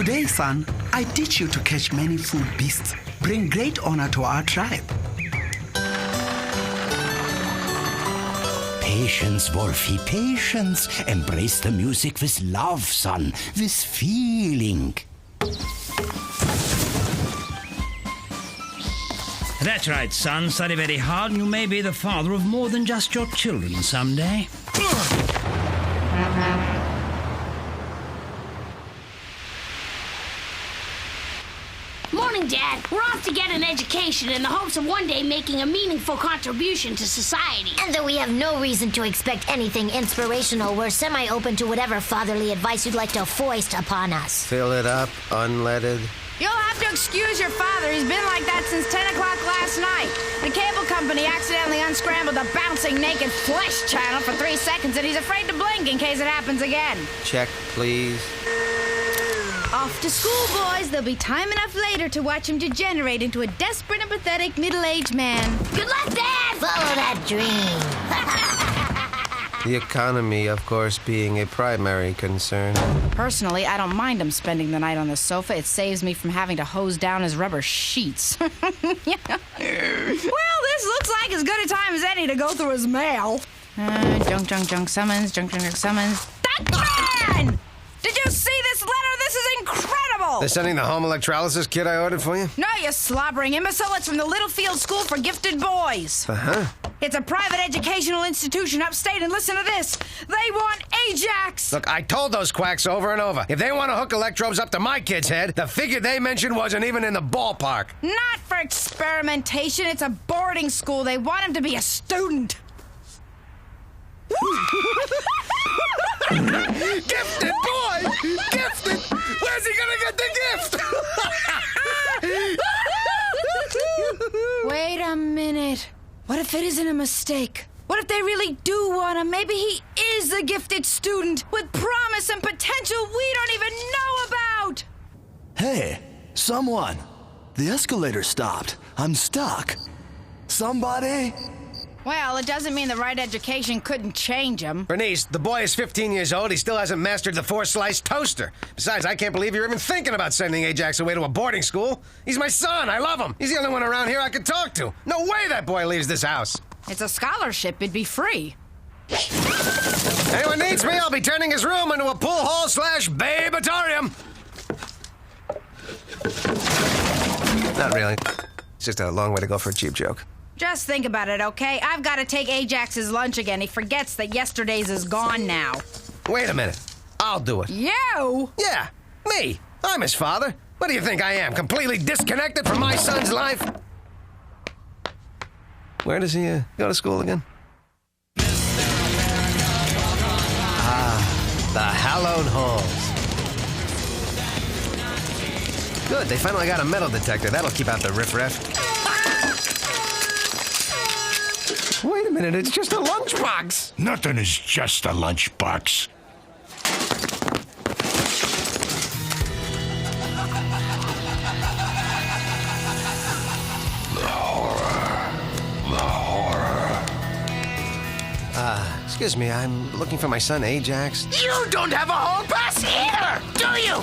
Today, son, I teach you to catch many food beasts. Bring great honor to our tribe. Patience, Wolfie, patience. Embrace the music with love, son, with feeling. That's right, son. Study very hard, and you may be the father of more than just your children someday. Morning, Dad. We're off to get an education in the hopes of one day making a meaningful contribution to society. And though we have no reason to expect anything inspirational, we're semi-open to whatever fatherly advice you'd like to foist upon us. Fill it up, unleaded. You'll have to excuse your father. He's been like that since 10 o'clock last night. The cable company accidentally unscrambled the bouncing naked flesh channel for 3 seconds, and he's afraid to blink in case it happens again. Check, please. Off to school, boys. There'll be time enough later to watch him degenerate into a desperate and pathetic middle-aged man. Good luck, Dad! Follow that dream. The economy, of course, being a primary concern. Personally, I don't mind him spending the night on the sofa. It saves me from having to hose down his rubber sheets. Well, this looks like as good a time as any to go through his mail. Junk summons, junk summons. Duckman! Did you see this letter? This is incredible! They're sending the home electrolysis kit I ordered for you? No, you slobbering imbecile. It's from the Littlefield School for Gifted Boys. Uh-huh. It's a private educational institution upstate, and listen to this. They want Ajax! Look, I told those quacks over and over. If they want to hook electrodes up to my kid's head, the figure they mentioned wasn't even in the ballpark. Not for experimentation. It's a boarding school. They want him to be a student. Gifted boy! Gifted! Where's he gonna get the gift? Wait a minute. What if it isn't a mistake? What if they really do want him? Maybe he is a gifted student with promise and potential we don't even know about. Hey, someone. The escalator stopped. I'm stuck. Somebody? Well, it doesn't mean the right education couldn't change him. Bernice, the boy is 15 years old. He still hasn't mastered the 4-slice toaster. Besides, I can't believe you're even thinking about sending Ajax away to a boarding school. He's my son. I love him. He's the only one around here I can talk to. No way that boy leaves this house. It's a scholarship. It'd be free. Anyone needs me, I'll be turning his room into a pool hall / babatorium. Not really. It's just a long way to go for a cheap joke. Just think about it, okay? I've got to take Ajax's lunch again. He forgets that yesterday's is gone now. Wait a minute. I'll do it. You? Yeah, me. I'm his father. What do you think I am? Completely disconnected from my son's life? Where does he go to school again? The hallowed halls. Good, they finally got a metal detector. That'll keep out the riffraff. Wait a minute, it's just a lunchbox. Nothing is just a lunchbox. The horror. Excuse me, I'm looking for my son Ajax. You don't have a hall pass either, do you?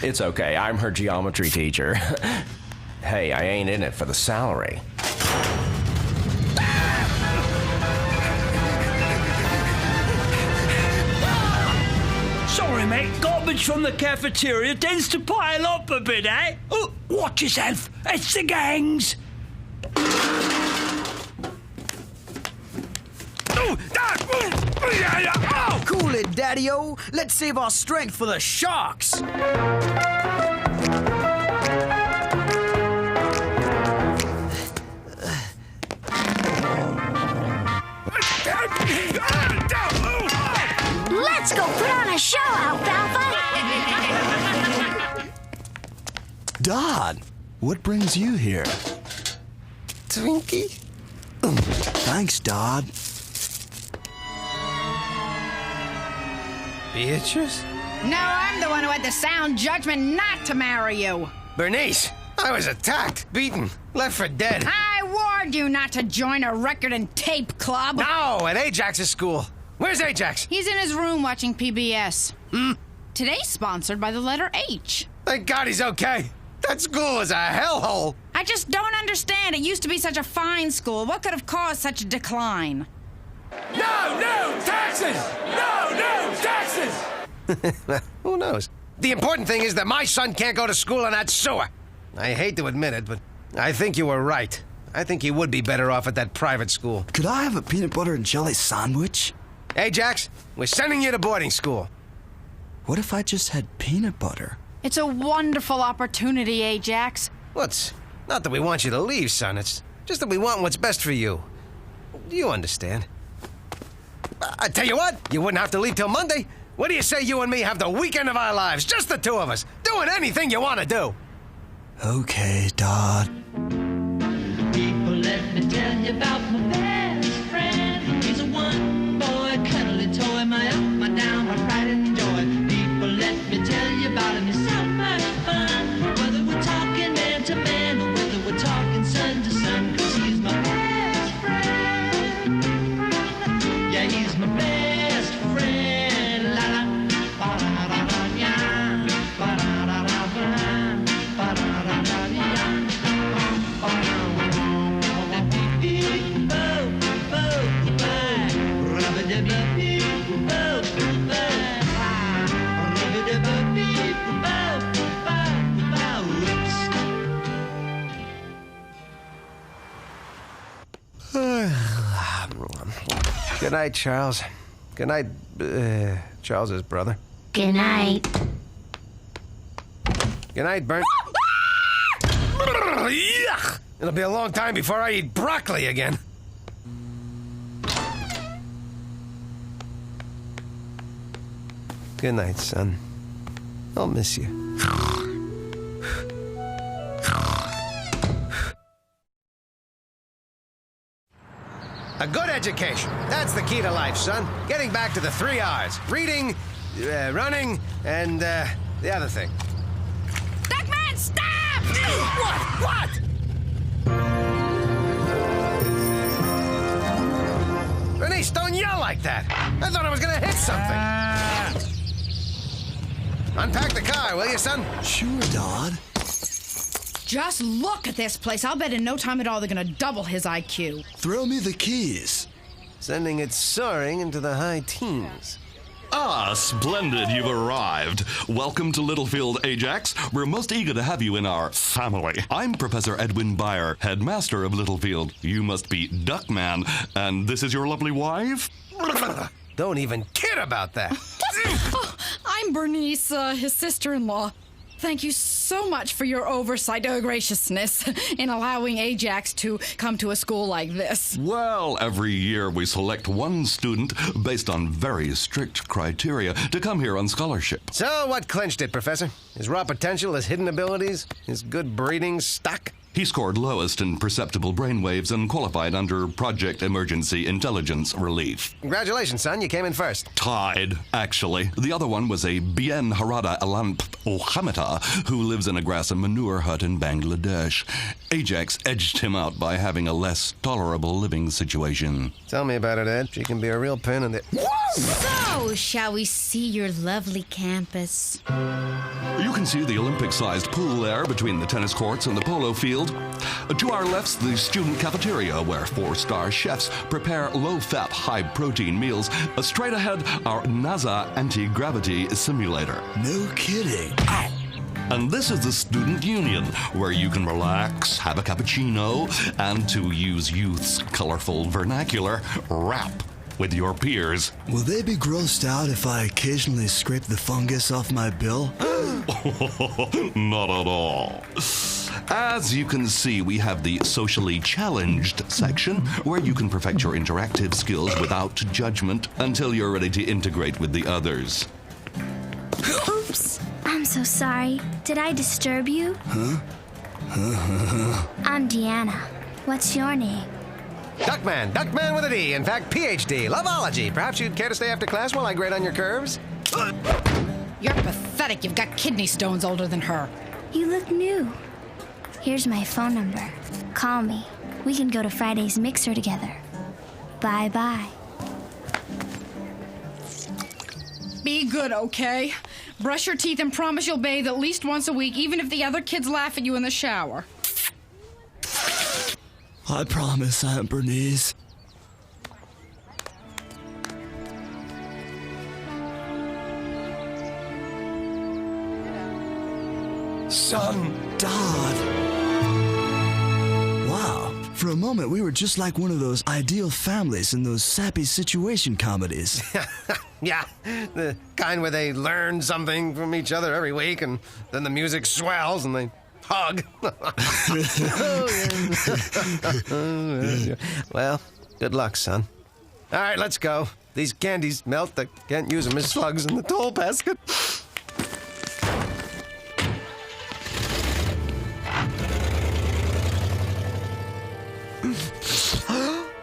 It's okay, I'm her geometry teacher. Hey, I ain't in it for the salary. Sorry, mate. Garbage from the cafeteria tends to pile up a bit, eh? Oh, watch yourself. It's the gangs. Cool it, Daddy-O. Let's save our strength for the sharks. Let's go put on a show, Alfalfa. Dodd, what brings you here? Twinkie? Thanks, Dodd. Beatrice? No, I'm the one who had the sound judgment not to marry you. Bernice, I was attacked, beaten, left for dead. I warned you not to join a record and tape club. No, at Ajax's school. Where's Ajax? He's in his room watching PBS. Today's sponsored by the letter H. Thank God he's okay. That school is a hellhole. I just don't understand. It used to be such a fine school. What could have caused such a decline? No taxes! No taxes! Who knows? The important thing is that my son can't go to school in that sewer. I hate to admit it, but I think you were right. I think he would be better off at that private school. Could I have a peanut butter and jelly sandwich? Ajax, we're sending you to boarding school. What if I just had peanut butter? It's a wonderful opportunity, Ajax. What's not that we want you to leave, son. It's just that we want what's best for you. Do you understand? I tell you what, you wouldn't have to leave till Monday. What do you say you and me have the weekend of our lives? Just the two of us, doing anything you want to do. Okay, Dad. People, let me tell you about my best friend. He's a one-boy, cuddly toy, my up, my down, my pride and joy. People, let me tell you about him. He's so much fun. Whether we're talking man to man or whether we're talking son to son, 'cause he's my best friend. Yeah, he's my best friend. La la, ba da da da ya, ba da da da ba, ba da da da ya, ba da da beep beep, bo bo bye, rubber dubber beep, bo bye, rubber dubber beep, bo bo, whoops. Good night, Charles. Good night, Charles's brother. Good night. Good night, Bert. Yuck! It'll be a long time before I eat broccoli again. Good night, son. I'll miss you. A good education. That's the key to life, son. Getting back to the 3 R's. Reading, running, and the other thing. Duckman, stop! What? Bernice, don't yell like that. I thought I was gonna hit something. Unpack the car, will you, son? Sure, Dad. Just look at this place. I'll bet in no time at all they're gonna double his IQ. Throw me the keys. Sending it soaring into the high teens. Ah, splendid, you've arrived. Welcome to Littlefield, Ajax. We're most eager to have you in our family. I'm Professor Edwin Byer, headmaster of Littlefield. You must be Duckman, and this is your lovely wife? Don't even kid about that. Oh, I'm Bernice, his sister-in-law. Thank you so much for your oversight, graciousness, in allowing Ajax to come to a school like this. Well, every year we select one student based on very strict criteria to come here on scholarship. So what clinched it, Professor? His raw potential, his hidden abilities, his good breeding stock? He scored lowest in perceptible brainwaves and qualified under Project Emergency Intelligence Relief. Congratulations, son. You came in first. Tied, actually. The other one was a Bien Harada Alamp Ohamata who lives in a grass and manure hut in Bangladesh. Ajax edged him out by having a less tolerable living situation. Tell me about it, Ed. She can be a real pain in the... So, shall we see your lovely campus? You can see the Olympic-sized pool there between the tennis courts and the polo field. To our left's the student cafeteria, where 4-star chefs prepare low-fat, high-protein meals. Straight ahead, our NASA anti-gravity simulator. No kidding. Ow! And this is the Student Union, where you can relax, have a cappuccino, and, to use youth's colorful vernacular, rap with your peers. Will they be grossed out if I occasionally scrape the fungus off my bill? Not at all. As you can see, we have the socially challenged section, where you can perfect your interactive skills without judgment until you're ready to integrate with the others. Oops, I'm so sorry. Did I disturb you? Huh? I'm Deanna. What's your name? Duckman. Duckman with a D. In fact, PhD. Loveology. Perhaps you'd care to stay after class while I grade on your curves? You're pathetic. You've got kidney stones older than her. You look new. Here's my phone number. Call me. We can go to Friday's mixer together. Bye-bye. Be good, okay? Brush your teeth and promise you'll bathe at least once a week, even if the other kids laugh at you in the shower. I promise, Aunt Bernice. Son. Dad. Wow. For a moment, we were just like one of those ideal families in those sappy situation comedies. Yeah, the kind where they learn something from each other every week, and then the music swells and they hug. Well, good luck, son. All right, let's go. These candies melt. I can't use them as slugs in the toll basket.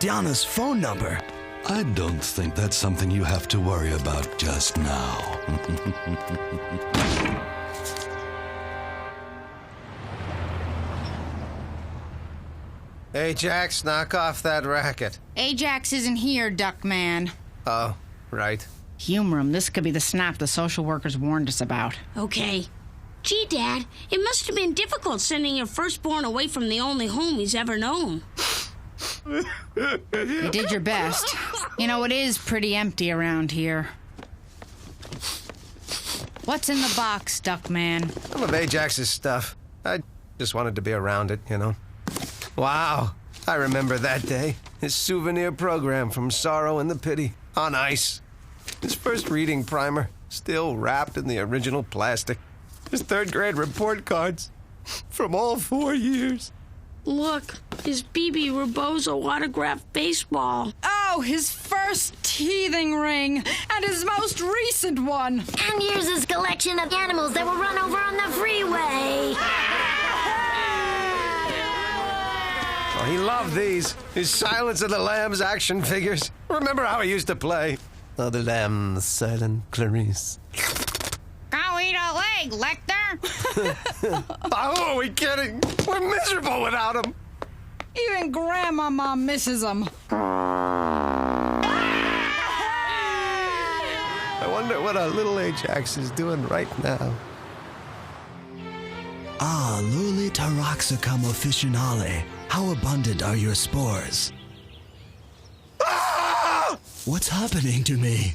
Diana's phone number. I don't think that's something you have to worry about just now. Ajax, knock off that racket. Ajax isn't here, Duckman. Oh, right. Humor him. This could be the snap the social workers warned us about. Okay. Gee, Dad, it must have been difficult sending your firstborn away from the only home he's ever known. You did your best. You know, it is pretty empty around here. What's in the box, Duckman? Some of Ajax's stuff. I just wanted to be around it, you know. Wow, I remember that day. His souvenir program from Sorrow and the Pity, on ice. His first reading primer, still wrapped in the original plastic. His third grade report cards, from all 4 years. Look, his B.B. Rebozo autographed baseball. Oh, his first teething ring, and his most recent one. And here's his collection of animals that were run over on the freeway. Oh, he loved these. His Silence of the Lambs action figures. Remember how he used to play? Oh, the lamb, the silent Clarice. Go eat a leg, Lecter. Oh, are we kidding? We're miserable without him. Even Grandmama misses him. I wonder what our little Ajax is doing right now. Ah, Luli Taraxacum officinale. How abundant are your spores? Ah! What's happening to me?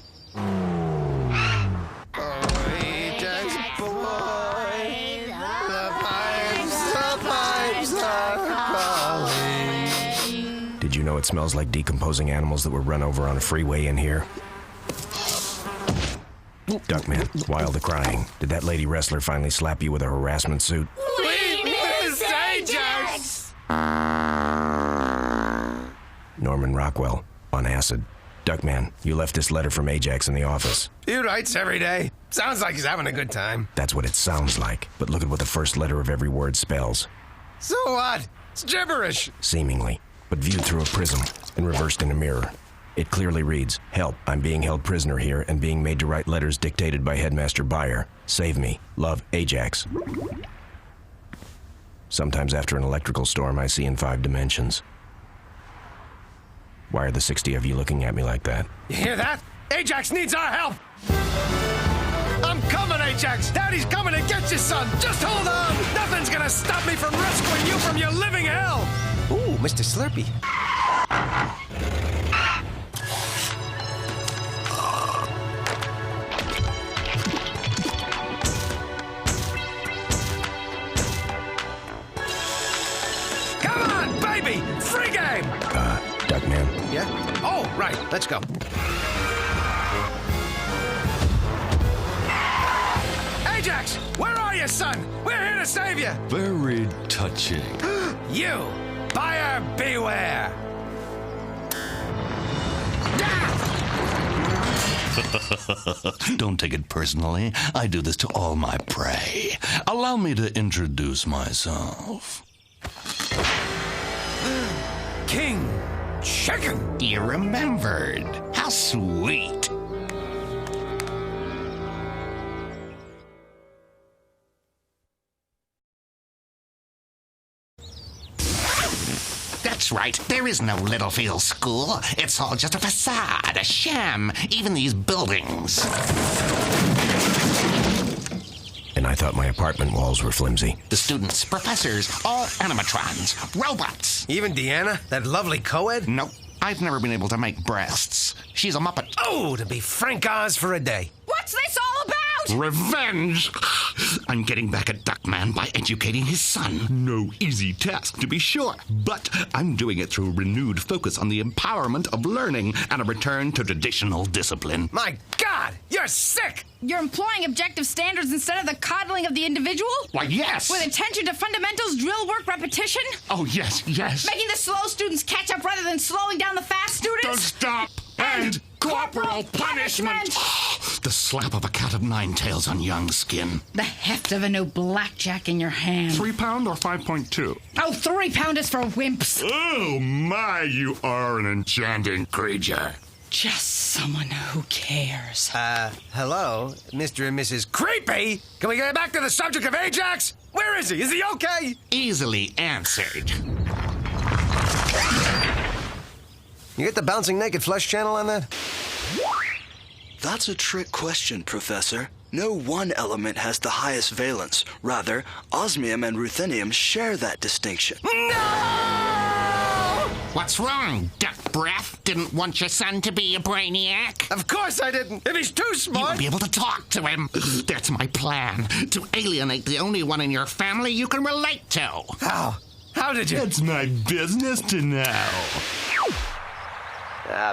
Did you know it smells like decomposing animals that were run over on a freeway in here? Duckman, while the crying, did that lady wrestler finally slap you with a harassment suit? We miss Ajax! Norman Rockwell, on acid. Duckman, you left this letter from Ajax in the office. He writes every day. Sounds like he's having a good time. That's what it sounds like, but look at what the first letter of every word spells. So what? It's gibberish. Seemingly, but viewed through a prism and reversed in a mirror. It clearly reads, "Help, I'm being held prisoner here and being made to write letters dictated by Headmaster Beyer. Save me. Love, Ajax." Sometimes after an electrical storm, I see in 5 dimensions. Why are the 60 of you looking at me like that? You hear that? Ajax needs our help! I'm coming, Ajax! Daddy's coming to get you, son! Just hold on! Nothing's gonna stop me from rescuing you from your living hell! Ooh, Mr. Slurpee. Come on, baby! Free game! Duckman. Yeah? Oh, right. Let's go. Ajax! Where are you, son? We're here to save you! Very touching. You! Buyer beware! Don't take it personally. I do this to all my prey. Allow me to introduce myself. King Chicken! You remembered. How sweet. That's right. There is no Littlefield School. It's all just a facade, a sham. Even these buildings. And I thought my apartment walls were flimsy. The students, professors, all animatrons, robots. Even Deanna, that lovely co-ed? Nope. I've never been able to make breasts. She's a Muppet. Oh, to be Frank Oz for a day. What's this all about? Revenge! I'm getting back at Duckman by educating his son. No easy task, to be sure, but I'm doing it through renewed focus on the empowerment of learning and a return to traditional discipline. My God, you're sick! You're employing objective standards instead of the coddling of the individual? Why, yes! With attention to fundamentals, drill work, repetition? Oh, yes, yes. Making the slow students catch up rather than slowing down the fast students? Don't stop! And corporal punishment! The slap of a cat of nine tails on young skin. The heft of a new blackjack in your hand. 3 pound or 5.2? Oh, 3 pound is for wimps. Oh, my, you are an enchanting creature. Just someone who cares. Hello, Mr. and Mrs. Creepy? Can we get back to the subject of Ajax? Where is he? Is he okay? Easily answered. You get the bouncing naked flesh channel on that? That's a trick question, Professor. No one element has the highest valence. Rather, osmium and ruthenium share that distinction. No! What's wrong, duck breath? Didn't want your son to be a brainiac? Of course I didn't. If he's too smart... You won't be able to talk to him. That's my plan. To alienate the only one in your family you can relate to. How? How did you... It's my business to know.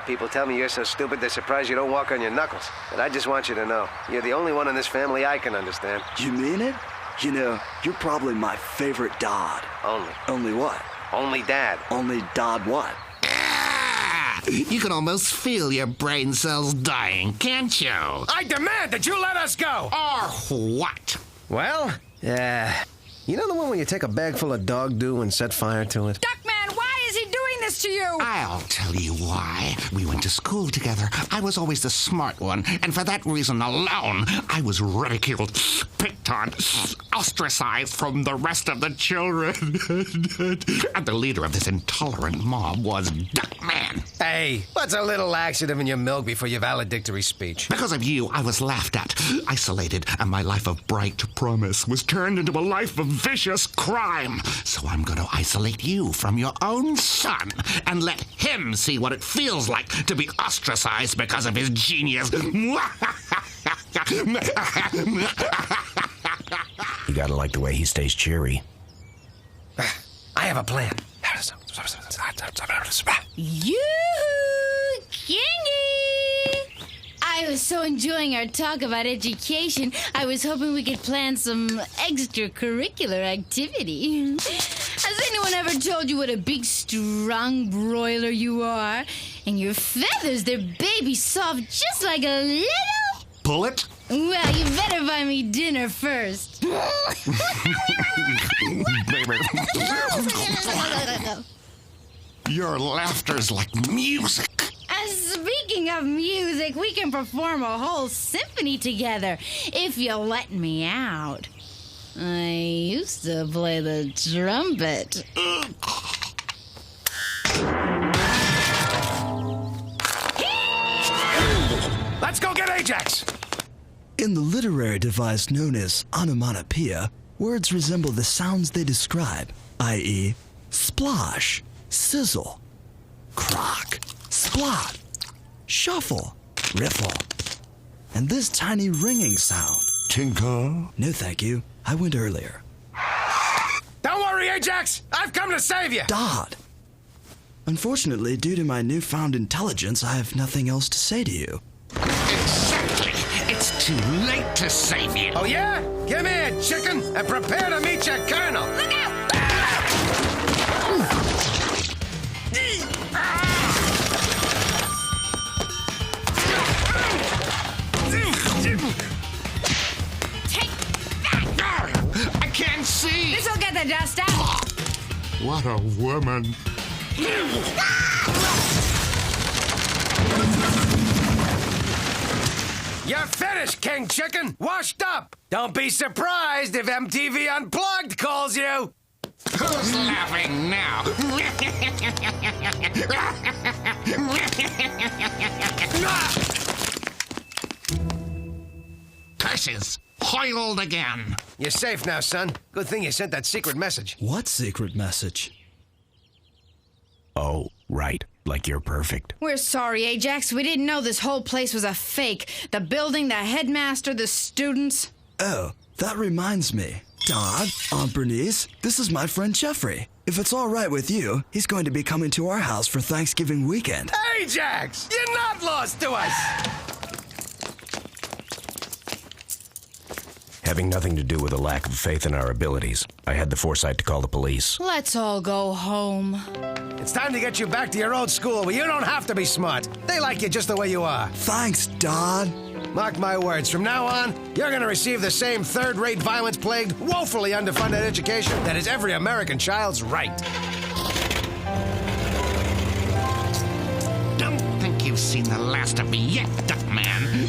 People tell me you're so stupid they're surprised you don't walk on your knuckles. But I just want you to know, you're the only one in this family I can understand. You mean it? You know, you're probably my favorite Dodd. Only. Only what? Only Dad. Only Dodd what? You can almost feel your brain cells dying, can't you? I demand that you let us go! Or what? Well, you know the one where you take a bag full of dog dew and set fire to it? Duckman, why is he doing this to you? I'll tell you why. We went to school together. I was always the smart one, and for that reason alone, I was ridiculed, picked on, ostracized from the rest of the children. And the leader of this intolerant mob was Duckman. Hey, what's a little laxative in your milk before your valedictory speech? Because of you, I was laughed at, isolated, and my life of bright promise was turned into a life of vicious crime. So I'm going to isolate you from your own son and let him see what it feels like to be ostracized because of his genius. You gotta like the way he stays cheery. I have a plan. You Kingy! I was so enjoying our talk about education, I was hoping we could plan some extracurricular activity. Has anyone ever told you what a big, strong broiler you are? And your feathers, they're baby soft, just like a little... Bullet? Well, you better buy me dinner first. Your laughter's like music. Speaking of music, we can perform a whole symphony together, if you'll let me out. I used to play the trumpet. Let's go get Ajax! In the literary device known as onomatopoeia, words resemble the sounds they describe, i.e., splosh, sizzle, crock, splot, shuffle, riffle, and this tiny ringing sound. Tinkle? No, thank you. I went earlier. Don't worry, Ajax! I've come to save you! Dodd. Unfortunately, due to my newfound intelligence, I have nothing else to say to you. Exactly. It's too late to save you. Oh, yeah? Give me a chicken and prepare to meet your colonel. Look out! Take that! I can't see! This'll get the dust out. What a woman. You're finished, King Chicken! Washed up! Don't be surprised if MTV Unplugged calls you! Who's laughing now? Curses! Hoiled again. You're safe now, son. Good thing you sent that secret message. What secret message? Oh, right. Like you're perfect. We're sorry, Ajax. We didn't know this whole place was a fake. The building, the headmaster, the students. Oh, that reminds me. Dad, Aunt Bernice, this is my friend Jeffrey. If it's all right with you, he's going to be coming to our house for Thanksgiving weekend. Ajax! You're not lost to us! Having nothing to do with a lack of faith in our abilities, I had the foresight to call the police. Let's all go home. It's time to get you back to your old school where you don't have to be smart. They like you just the way you are. Thanks, Dad. Mark my words, from now on, you're going to receive the same third-rate, violence-plagued, woefully underfunded education that is every American child's right. Don't think you've seen the last of me yet, Duckman.